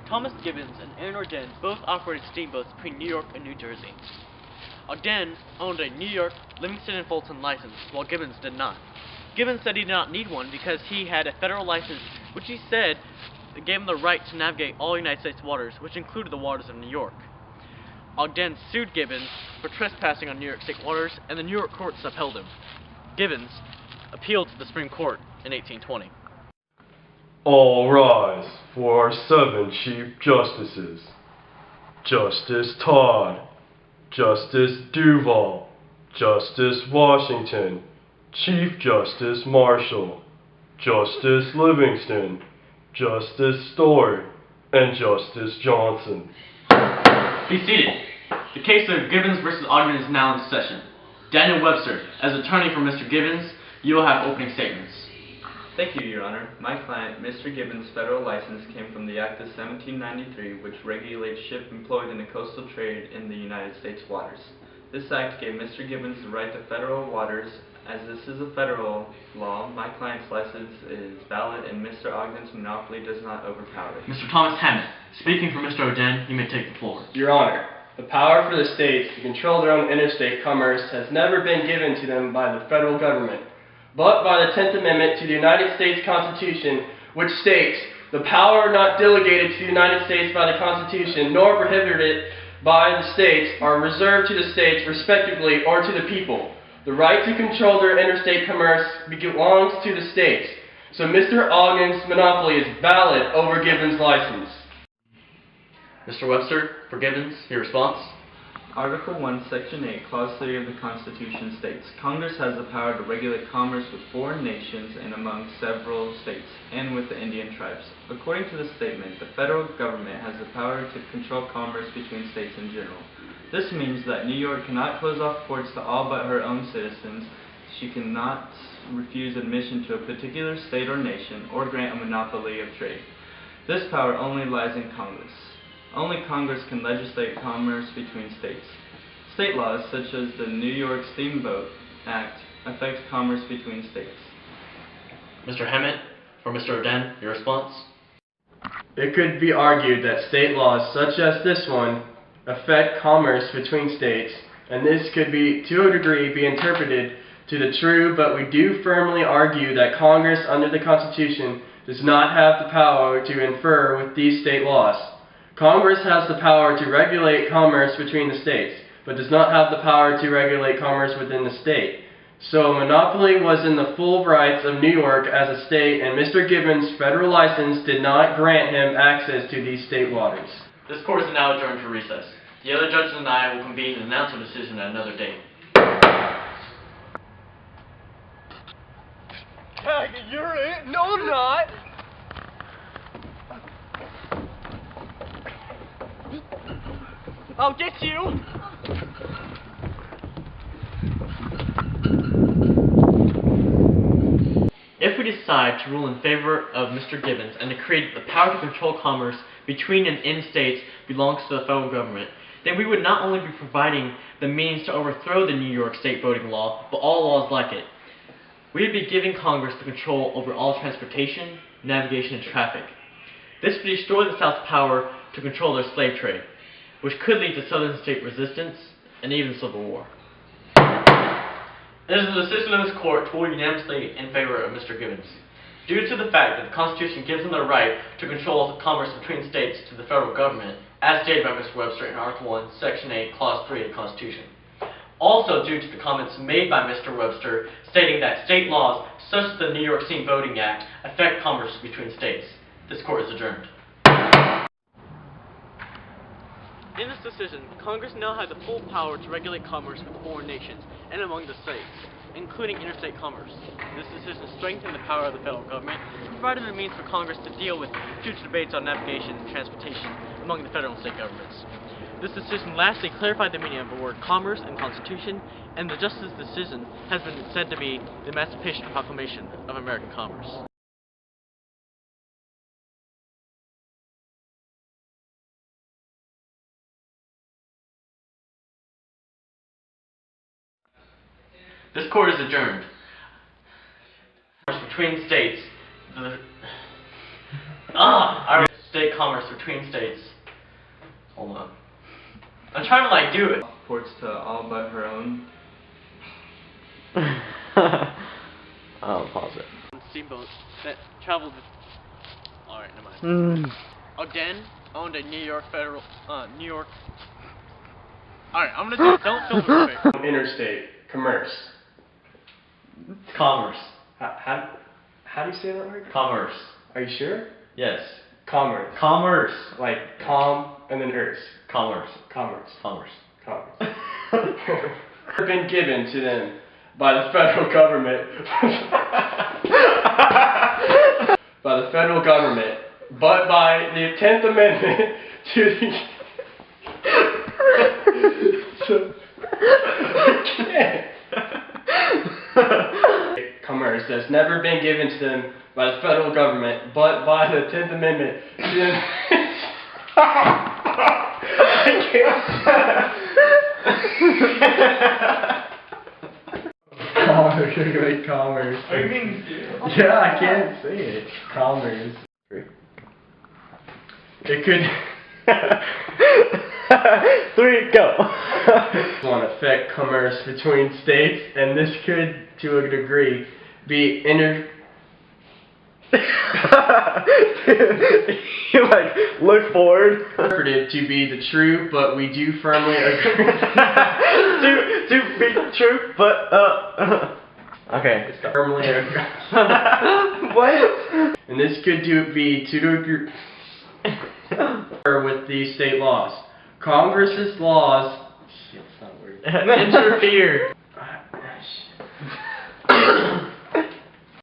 Thomas Gibbons and Aaron Ogden both operated steamboats between New York and New Jersey. Ogden owned a New York, Livingston, and Fulton license, while Gibbons did not. Gibbons said he did not need one because he had a federal license, which he said gave him the right to navigate all United States waters, which included the waters of New York. Ogden sued Gibbons for trespassing on New York State waters, and the New York courts upheld him. Gibbons appealed to the Supreme Court in 1820. All rise for our 7 Chief Justices. Justice Todd, Justice Duval, Justice Washington, Chief Justice Marshall, Justice Livingston, Justice Story, and Justice Johnson. Be seated. The case of Gibbons vs Ogden is now in session. Daniel Webster, as attorney for Mr. Gibbons, you will have opening statements. Thank you, Your Honor. My client, Mr. Gibbons' federal license came from the Act of 1793, which regulates ships employed in the coastal trade in the United States waters. This act gave Mr. Gibbons the right to federal waters. As this is a federal law, my client's license is valid and Mr. Ogden's monopoly does not overpower it. Mr. Thomas Hammett, speaking for Mr. Ogden, you may take the floor. Your Honor, the power for the states to control their own interstate commerce has never been given to them by the federal government, but by the 10th Amendment to the United States Constitution, which states, the power not delegated to the United States by the Constitution, nor prohibited by the states, are reserved to the states respectively or to the people. The right to control their interstate commerce belongs to the states, so Mr. Ogden's monopoly is valid over Gibbons' license. Mr. Webster, for Gibbons, your response? Article 1, Section 8, Clause 3 of the Constitution states, Congress has the power to regulate commerce with foreign nations and among several states, and with the Indian tribes. According to the statement, the federal government has the power to control commerce between states in general. This means that New York cannot close off ports to all but her own citizens. She cannot refuse admission to a particular state or nation, or grant a monopoly of trade. This power only lies in Congress. Only Congress can legislate commerce between states. State laws, such as the New York Steamboat Act, affect commerce between states. Mr. Hammett, for Mr. Ogden, your response? It could be argued that state laws, such as this one, affect commerce between states, and this could be, to a degree, be interpreted to the true, but we do firmly argue that Congress, under the Constitution, does not have the power to interfere with these state laws. Congress has the power to regulate commerce between the states, but does not have the power to regulate commerce within the state. So monopoly was in the full rights of New York as a state, and Mr. Gibbons' federal license did not grant him access to these state waters. This court is now adjourned for recess. The other judges and I will convene and announce our decision at another date. You're it? No, I'm not. I'll get you! If we decide to rule in favor of Mr. Gibbons and to create the power to control commerce between and in states belongs to the federal government, then we would not only be providing the means to overthrow the New York State voting law, but all laws like it. We would be giving Congress the control over all transportation, navigation, and traffic. This would destroy the South's power to control their slave trade, which could lead to Southern state resistance and even civil war. It is the decision of this court to rule unanimously in favor of Mr. Gibbons. Due to the fact that the Constitution gives him the right to control commerce between states to the federal government, as stated by Mr. Webster in Article 1, Section 8, Clause 3 of the Constitution. Also due to the comments made by Mr. Webster stating that state laws, such as the New York State Voting Act, affect commerce between states. This court is adjourned. In this decision, Congress now has the full power to regulate commerce with foreign nations and among the states, including interstate commerce. This decision strengthened the power of the federal government and provided a means for Congress to deal with future debates on navigation and transportation among the federal and state governments. This decision lastly clarified the meaning of the word commerce in the Constitution, and the Justice's decision has been said to be the Emancipation Proclamation of American commerce. This court is adjourned. Between states, state commerce between states. Hold on. I'm trying to like do it. Ports to all but her own. I'll pause it. Steamboats that traveled. Alright, never mind. Mm. Ogden owned a New York. Alright, I'm gonna do it. Don't film it quick. Interstate commerce. Commerce. How do you say that word? Commerce. Are you sure? Yes. Commerce. Commerce. Like calm and then earth. Commerce. Commerce. Commerce. Commerce. Been given to them by the federal government. By the federal government, but by the 10th Amendment to the commerce that's never been given to them by the federal government, but by the 10th Amendment to them. I can't. Commerce. Are you being serious? Yeah, I can't say it. Commerce. It could. 3, go. Won't affect commerce between states, and this could, to a degree, be You like look forward. interpreted to be the true, but we do firmly agree. to be true, but okay. Firmly agree. What? And this could be to agree with the state laws. Congress's laws. Shit, it's not a word. Interfere.